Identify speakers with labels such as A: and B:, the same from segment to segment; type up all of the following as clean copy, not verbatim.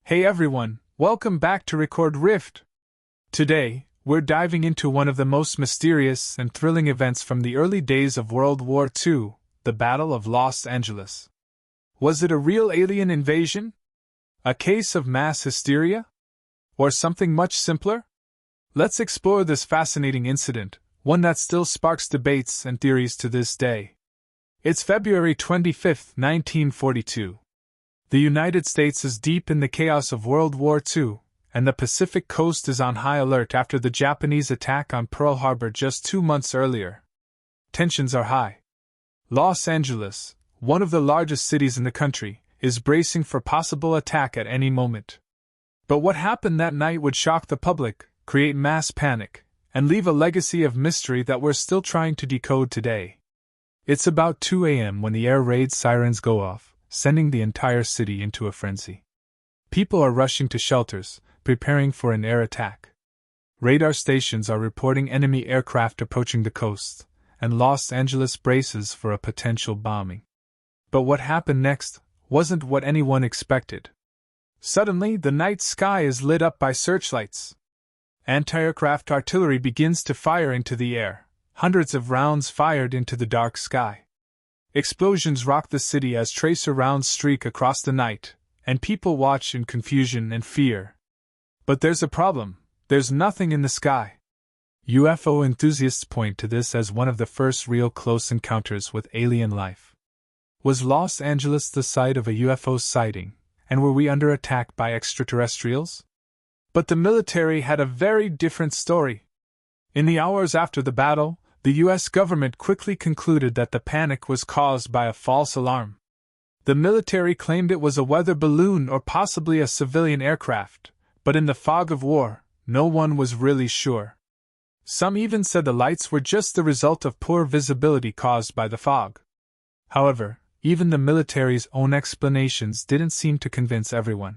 A: Hey everyone, welcome back to Record Rift. Today, we're diving into one of the most mysterious and thrilling events from the early days of World War II, the Battle of Los Angeles. Was it a real alien invasion? A case of mass hysteria? Or something much simpler? Let's explore this fascinating incident, one that still sparks debates and theories to this day. It's February 25, 1942. The United States is deep in the chaos of World War II, and the Pacific coast is on high alert after the Japanese attack on Pearl Harbor just 2 months earlier. Tensions are high. Los Angeles, one of the largest cities in the country, is bracing for possible attack at any moment. But what happened that night would shock the public, create mass panic, and leave a legacy of mystery that we're still trying to decode today. It's about 2 a.m. when the air raid sirens go off, sending the entire city into a frenzy. People are rushing to shelters, preparing for an air attack. Radar stations are reporting enemy aircraft approaching the coast, and Los Angeles braces for a potential bombing. But what happened next wasn't what anyone expected. Suddenly, the night sky is lit up by searchlights. Anti-aircraft artillery begins to fire into the air, hundreds of rounds fired into the dark sky. Explosions rock the city as tracer rounds streak across the night, and people watch in confusion and fear. But there's a problem. There's nothing in the sky. UFO enthusiasts point to this as one of the first real close encounters with alien life. Was Los Angeles the site of a UFO sighting, and were we under attack by extraterrestrials? But the military had a very different story. In the hours after the battle, the U.S. government quickly concluded that the panic was caused by a false alarm. The military claimed it was a weather balloon or possibly a civilian aircraft, but in the fog of war, no one was really sure. Some even said the lights were just the result of poor visibility caused by the fog. However, even the military's own explanations didn't seem to convince everyone.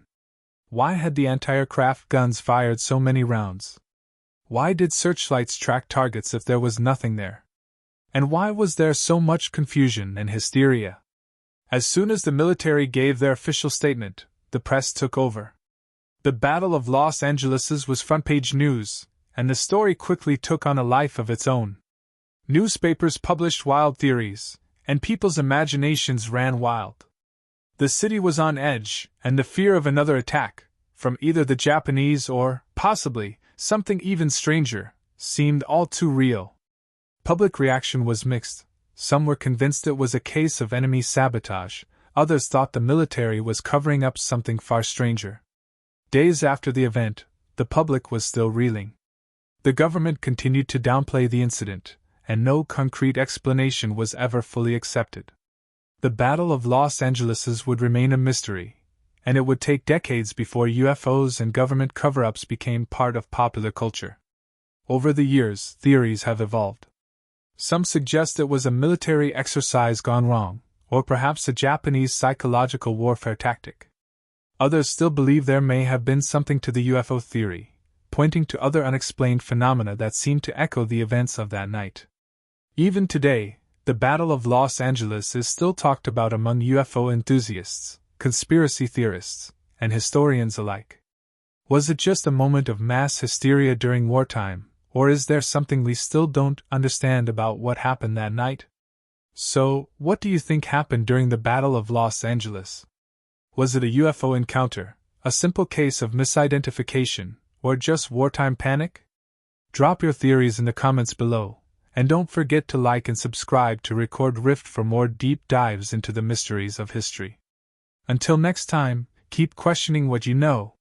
A: Why had the anti-aircraft guns fired so many rounds? Why did searchlights track targets if there was nothing there? And why was there so much confusion and hysteria? As soon as the military gave their official statement, the press took over. The Battle of Los Angeles was front-page news, and the story quickly took on a life of its own. Newspapers published wild theories, and people's imaginations ran wild. The city was on edge, and the fear of another attack, from either the Japanese or, possibly, something even stranger, seemed all too real. Public reaction was mixed. Some were convinced it was a case of enemy sabotage, others thought the military was covering up something far stranger. Days after the event, the public was still reeling. The government continued to downplay the incident, and no concrete explanation was ever fully accepted. The Battle of Los Angeles would remain a mystery, and it would take decades before UFOs and government cover-ups became part of popular culture. Over the years, theories have evolved. Some suggest it was a military exercise gone wrong, or perhaps a Japanese psychological warfare tactic. Others still believe there may have been something to the UFO theory, pointing to other unexplained phenomena that seem to echo the events of that night. Even today, the Battle of Los Angeles is still talked about among UFO enthusiasts, conspiracy theorists, and historians alike. Was it just a moment of mass hysteria during wartime, or is there something we still don't understand about what happened that night? So, what do you think happened during the Battle of Los Angeles? Was it a UFO encounter, a simple case of misidentification, or just wartime panic? Drop your theories in the comments below, and don't forget to like and subscribe to Record Rift for more deep dives into the mysteries of history. Until next time, keep questioning what you know,